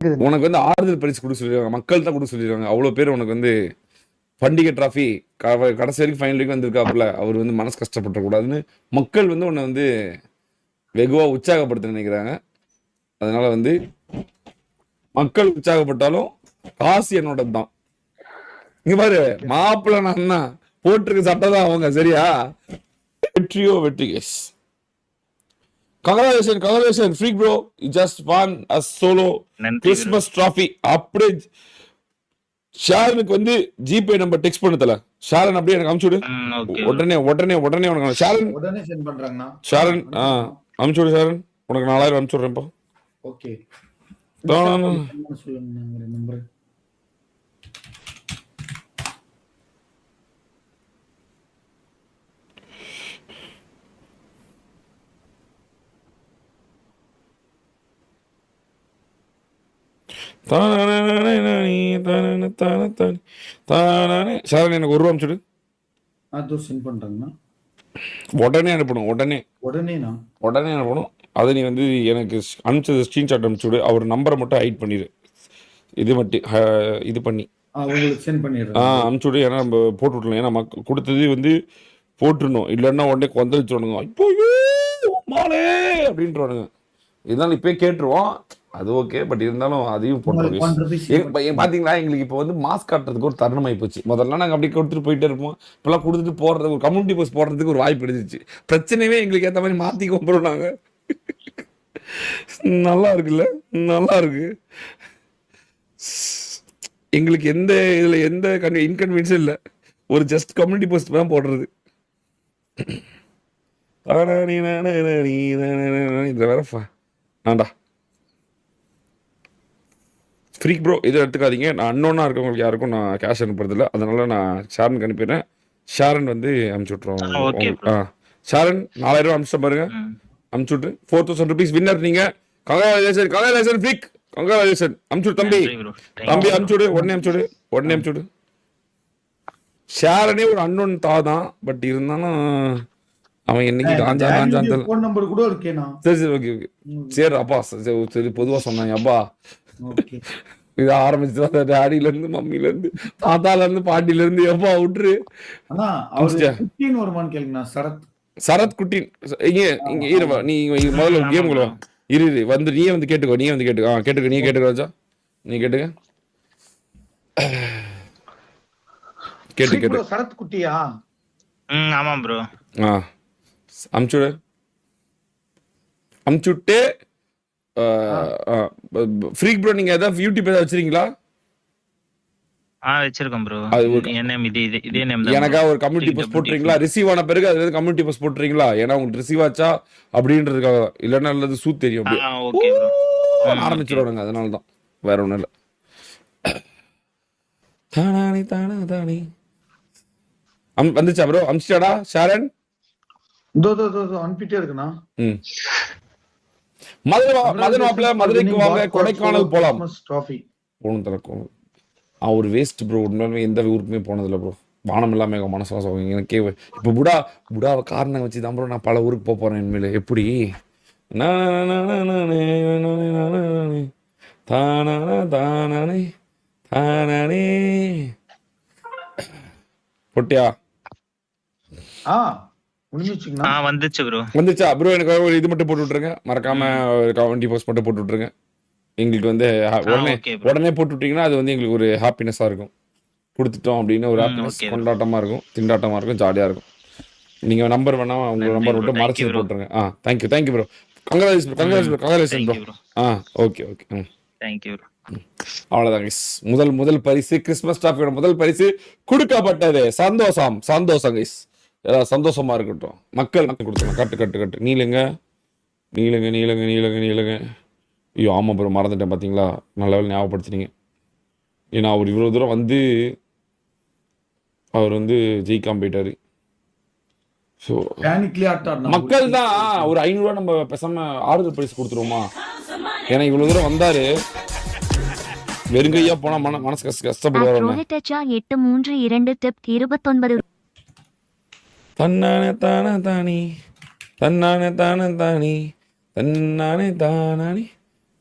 உனக்கு வந்து ஆறுதல் பரிசு கொடுக்க சொல்லிருக்காங்க, மக்கள் தான் கொடுக்க சொல்லிருக்காங்க. அவ்வளவு பேர் உனக்கு வந்து பண்டிகை டிராஃபி கடைசி வரைக்கும் ஃபைனல் வரைக்கும் வந்திருக்காப்புல. அவர் வந்து மனசு கஷ்டப்பட கூடாதுன்னு மக்கள் வந்து உன்னை வந்து வெகுவா உற்சாகப்படுத்த நினைக்கிறாங்க. அதனால வந்து மக்கள் உற்சாகப்பட்டாலும் காசு என்னோட தான். இங்க பாரு, மாப்பிள்ள நான் தான் போட்டிருக்க சட்டை தான் அவங்க. சரியா? வெற்றியோ வெற்றி case. Congratulations, Freak bro. You just won a solo Christmas trophy. அப்படியே ஷாரனுக்கு வந்து ஜிபே நம்பர் டெக்ஸ்ட் பண்ணதல. ஷாரன் அப்படியே எனக்கு அனுப்பிச்சு விடு. உடனே உனக்கு ஷாரன் உடனே சென்ட் பண்றாங்கனா. ஷாரன் அனுப்பிச்சு விடு ஷாரன். உனக்கு 4000 அனுப்பிச்சு விடுறேன் இப்போ. ஓகே. சொல்லுங்க நம்பர். ஷாரன் எனக்கு 1 ரூபா அனுப்பிச்சு விடு. அது சென்ட் பண்றாங்கனா. உடனே அனுப்பணும். உடனே அனுப்பணும். அதை நீ வந்து எனக்கு அனுப்பிச்சது ஸ்கிரீன்ஷாட் அனுப்பிச்சு விடு. அவர் நம்பரை மட்டும் ஹைட் பண்ணிடு. இது மட்டும் இது பண்ணி உங்களுக்கு சென்ட் பண்ணிடுறேன். அனுப்பிச்சு விடு. ஏன்னா நம்ம போட்டு விடலாம். ஏன்னா கொடுத்தது வந்து போட்டுருணும். இல்லைன்னா உடனே கொந்தளிச்சுடுங்க. ஐயோ மாலே அப்படின்ட்டுவானுங்க. இருந்தாலும் இப்போயே கேட்டுருவோம். அது ஓகே. பட் இருந்தாலும் அதையும் போட்டுருவோம். பார்த்தீங்களா, எங்களுக்கு இப்போ வந்து மாஸ்க் காட்டுறதுக்கு ஒரு தருணமாகி போச்சு. முதல்ல நாங்கள் அப்படி கொடுத்துட்டு போயிட்டே இருப்போம். இப்போலாம் கொடுத்துட்டு போடுறதுக்கு ஒரு கம்யூனிட்டி போஸ்ட் போடுறதுக்கு ஒரு வாய்ப்பு எடுத்துச்சு. பிரச்சனையே எங்களுக்கு ஏற்ற மாதிரி மாற்றி கொண்டுறோம் நாங்கள். நல்லா இருக்குல்ல? நல்லா இருக்கு. எங்களுக்கு எந்த இதில் எந்த இன்கன்வீனியன்ஸும் இல்லை. ஒரு ஜஸ்ட் கம்யூனிட்டி போஸ்ட் தான் போடுறது. இதில் வேறப்பா ஆண்டா ஃப்ரீக் ப்ரோ இதை எடுத்துக்காதீங்க. நான் அன்னோன்னா இருக்கவங்களுக்கு யாருக்கும் நான் கேஷ் அனுப்புறதில்ல. அதனால நான் ஷாரனுக்கு அனுப்பிடுறேன். ஷாரன் வந்து அனுப்பிச்சு விட்ருவோம். ஷாரன் 4000 ரூபா அனுப்பிச்சு பாருங்க. அனுப்பிச்சு விட்டு 4000 rupees வின்னர் நீங்க. Congratulation freak. கங்க்ராச்சுலேஷன். அனுப்பிச்சு விடு தம்பி. அனுப்பிச்சு விடு. உடனே அனுப்பிச்சு விடு. ஷாரனே ஒரு அன்னோன் தான். பட் இருந்தாலும் அவன் என்னைக்கு காஞ்சான் ஃபோன் நம்பர் கூட இருக்கேனா? சரி ஓகே. சரி அப்பா சரி பொதுவாக சொன்னாங்க. அப்பா இது ஆரம்பிச்சு டாடில இருந்து மம்மில இருந்து தாத்தால இருந்து பாட்டில இருந்து எப்பா விட்டுரு. சரத் குட்டி இங்க நீ முதல்ல கேம் குள்ள இரு வந்து நீயே வந்து கேட்டுக்கோ. கேட்டுக்க. நீ கேட்டுக்கோ. நீ கேட்டுக்க. கேட்டு சரத் குட்டியா? ஆமா ப்ரோ. அமுச்சுட்டு ஃப்ரீக் ப்ரோ நீங்க ஏதாவது யூடியூப் ஏதாவது வச்சிருக்கீங்களா? வச்சிருக்கோம் ப்ரோ. இதே நேம் தான். எனக்கா ஒரு கம்யூனிட்டி போஸ்ட் போட்டுறீங்களா? ரிசீவ் ஆன பிறகு அது கம்யூனிட்டி போஸ்ட் போட்டுறீங்களா? ஏன்னா உங்களுக்கு ரிசீவ் ஆச்சா அப்படின்றதுக்காக. இல்லைன்னா அல்லது சூத் தெரியும். ஆரம்பிச்சிடுவாங்க. அதனால தான், வேற ஒன்றும் இல்லை. தானே வந்துச்சா ப்ரோ? அமிச்சிட்டாடா ஷாரன்? அனுப்பிட்டே இருக்குண்ணா. மதுரைக்கு வாங்க, கொடைக்கானல் போலாம். போகணும் தரக்கும். ஒரு வேஸ்ட் ப்ரோ. உண்மையுமே எந்த ஊருக்குமே போனதில்லை ப்ரோ. வானம் இல்லாம மனசு எனக்கே இப்போ புடாவை காரணம் வச்சு தான் ப்ரோ நான் பல ஊருக்கு போறேன். இனிமேல் எப்படி பொட்டியா வந்துச்சா ப்ரோ? எனக்கு ஒரு இது மட்டும் போட்டு விட்டுருங்க. மறக்காம கம்யூனிட்டி போஸ்ட் மட்டும் போட்டு விட்டுருங்க. எங்களுக்கு வந்து உடனே போட்டு விட்டீங்கன்னா அது வந்து எங்களுக்கு ஒரு ஹாப்பினஸா இருக்கும். கொடுத்துட்டோம் அப்படின்னு ஒரு ஹாப்பினஸ், கொண்டாட்டமா இருக்கும், திண்டாட்டமா இருக்கும், ஜாலியா இருக்கும். நீங்க நம்பர் வேணா உங்க நம்பர் மட்டும் மறைச்சு போட்டுருங்க. Thank you bro. Congratulation bro. Okay. Thank you. அவ்வளவுதான். முதல் பரிசு, கிறிஸ்துமஸ் ட்ராஃபியோட முதல் பரிசு கொடுக்கப்பட்டது. சந்தோஷம் கைஸ். ஏதாவது சந்தோஷமா இருக்கட்டும். மக்கள் கொடுத்தோம். கட்டு நீளுங்க. ஐயோ ஆமா ப்ரோ, மறந்துட்டேன். பார்த்தீங்களா, நல்ல வேலை ஞாபகப்படுத்தினீங்க. ஏன்னா அவர் இவ்வளோ தூரம் வந்து அவர் வந்து ஜெயிக்காம போயிட்டாரு. ஸோ மக்கள் தான் ஒரு 500 ரூபா நம்ம பேசாம ஆறுதல் பரிசு கொடுத்துருவோமா? ஏன்னா இவ்வளோ தூரம் வந்தாரு, வெறுங்கையா போனா மனசு கஷ்டப்படுவாரு. தன்னானே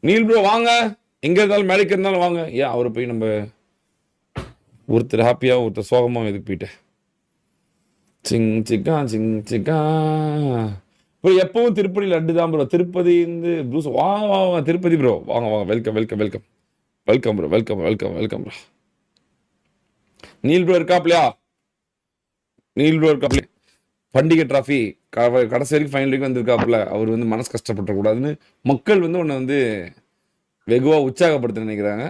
நீல் ப்ரோ வாங்க. எங்க இருந்தாலும் மேடைக்கு இருந்தாலும் வாங்க. ஏன் அவரை போய் நம்ம ஒருத்தர் ஹாப்பியா ஒருத்தர் சோகமா எதுக்கு போயிட்டு சிங் சிக்கா சிங் சிக்கா ப்ரோ. எப்பவும் திருப்பதி லட்டு தான் ப்ரோ. திருப்பதி இருந்து ப்ரூஸ் வாங்க வாங்க திருப்பதி ப்ரோ, வாங்க வாங்க. Welcome welcome welcome welcome bro, welcome welcome welcome bro. Neel bro இருக்காப்லையா? நீல் ப்ரோ இருக்காப்ல. பண்டிகை டிராஃபி கடைசி வரைக்கும் ஃபைனல் வரைக்கும் வந்திருக்காப்புல. அவர் வந்து மனசு கஷ்டப்படக்கூடாதுன்னு மக்கள் வந்து உன்னை வந்து வெகுவாக உற்சாகப்படுத்த நினைக்கிறாங்க.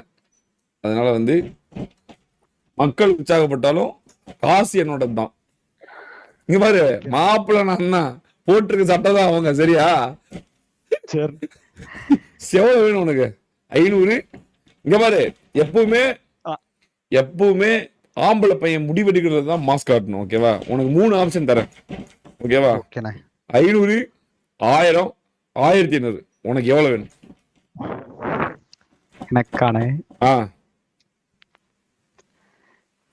அதனால வந்து மக்கள் உற்சாகப்பட்டாலும் காசு என்னோட தான். இங்க பாரு மாப்பிள்ள நான் தான் போட்டிருக்க சட்டை தான் அவங்க. சரியா? எவ்வளவு வேணும் உனக்கு? 500. இங்க பாரு எப்பவுமே ஆம்பளை பையன் முடிவெடுக்கிறது தான் மாஸ்க் காட்டணும். ஓகேவா? உனக்கு 3 ஆப்ஷன் தரேன். ஓகேவா? 500, 1000, 1500. உனக்கு எவ்வளவு வேணும்? எனக்கானே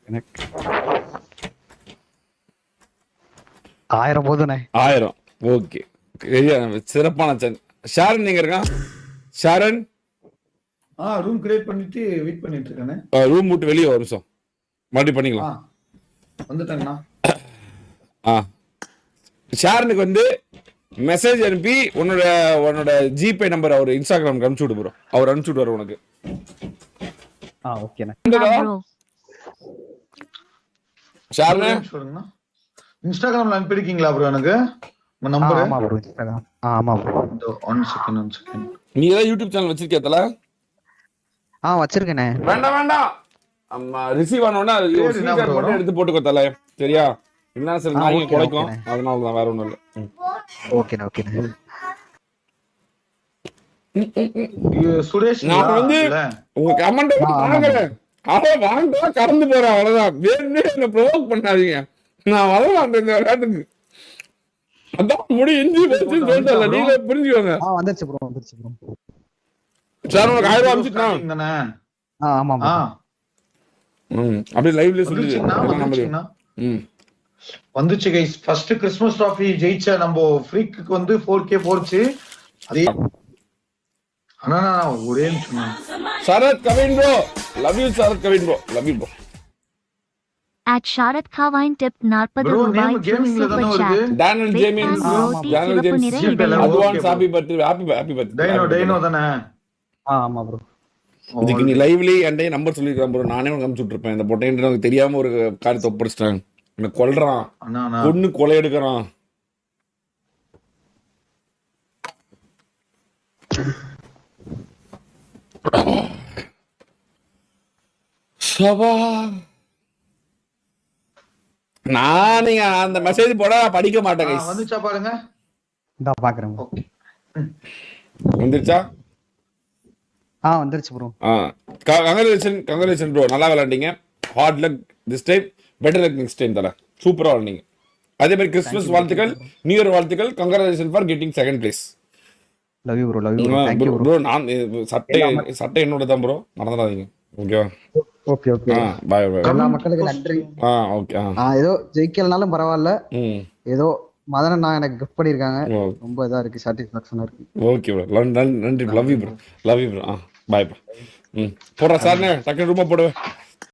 எனக்கு 1000 போதுனே. 1000. ஓகே, சிறப்பான சான்ஸ். ஷாரன் நீங்க இருக்கான்? ஷாரன் ரூம் கிரியேட் பண்ணிட்டு வெயிட் பண்ணிட்டு இருக்கானே. ரூம் விட்டு வெளியே ஒரு நிமிஷம் மறுபடியும் பண்ணிக்கலாம். வந்துட்டாங்கண்ணா. ஷாரனுக்கு வந்து மெசேஜ் அனுப்பி உன்னோட ஜிபே நம்பர் அவர் இன்ஸ்டாகிராமுக்கு அனுப்பிச்சு விடு ப்ரோ. அவர் அனுப்பிச்சு விடுவார் உனக்கு. ஓகேண்ணே. ஷாரனே சொல்லுங்கண்ணா. இன்ஸ்டாகிராம்ல அனுப்பிருக்கீங்களா ப்ரோ எனக்கு உங்க நம்பர்? ஆமா ப்ரோ, இன்ஸ்டாகிராம். ஆமா ப்ரோ. 1 செகண்ட். நீ ஏதாவது யூடியூப் சேனல் வச்சிருக்கியா தல? வச்சிருக்கேனே. வேண்டாம் அம்மா ரிசீவ் ஆனோன்னா ஸ்கிரீன்ஷாட் மட்டும் எடுத்து போட்டுக்கோ தல. சரியா? இல்லனா சில நாய்ங்க குலைக்கும். அதனால தான், வேற ஒண்ணும் இல்ல. ஓகேண்ணே. சுரேஷ் நான் வந்து உங்க கமெண்ட் வாங்குறேன். வாங்க கடந்து போறேன். அவ்வளவுதான். வேணும்னே என்ன ப்ரோவோக் பண்ணாதீங்க. நான் வரலாம் இந்த விளையாட்டுக்கு. அதான் முடி இஞ்சி வச்சு சொல்லிட்டல. நீங்க புரிஞ்சுக்கோங்க. வந்துருச்சு ப்ரோ. சார் உனக்கு 1000 அனுப்பிச்சிட்டேன். ஆமா ப்ரோ. அப்படியே லைவ்ல சொல்லுங்க. வந்துச்சு கைஸ். ஃபர்ஸ்ட் கிறிஸ்மஸ் ட்ராஃபி ஜெயிச்ச நம்ம ஃப்ரீக்கு வந்து 4K போச்சு. அதே அண்ணா ஒரே நிமிஷம். Sarath Kavin bro, love you Sarath Kavin bro, love you bro. At Sharat Kawine tip 40 Bro, ரூபாய் name gaming ல தான வருது. Daniel James, Daniel James, advance happy birthday, happy birthday. Dino தானே? ஆமா ப்ரோ. இதுக்கு நீ லைவ்லி என்கிட்ட நம்பர் சொல்லிருக்கான் ப்ரோ. நானே உனக்கு அனுப்பிச்சு விட்டுருப்பேன். இந்த பொட்டைன்னு எனக்கு தெரியாம ஒரு காரியத்தை ஒப்படைச்சிட்டாங்க. என்ன கொல்றான், பொண்ணு கொலை எடுக்கிறான். சபா நான் நீங்க அந்த மெசேஜ் போட படிக்க மாட்டேன் கைஸ். வந்துச்சா பாருங்க. இதா பாக்குறேன். வந்துருச்சா? வந்துருச்சு ப்ரோ. Congratulation bro. நல்லா விளையாண்டீங்க. Hard luck this time, better luck next time தல. சூப்பரா விளையாண்டீங்க. அதே மாதிரி கிறிஸ்மஸ் வாழ்த்துக்கள், நியூ இயர் வாழ்த்துக்கள். Congratulation for getting second place. Love you bro. Thank you bro. நான் சட்டை என்னோட தான் ப்ரோ, மறந்துடாதீங்க. ஓகேவா? ஓகே. பை. எல்லா மக்களுக்கு நன்றி. ஓகே. ஏதோ ஜெயிக்கலனாலும் பரவாயில்ல. ஏதோ மதன நான் எனக்கு கிஃப்ட் பண்ணிருக்காங்க. ரொம்ப இதா இருக்கு, சாட்டிஸ்ஃபேக்ஷனா இருக்கு. Okay bro. நன்றி. Love you bro. பை. போடுறா சார். டக்குனு ரூமா போடுவேன்.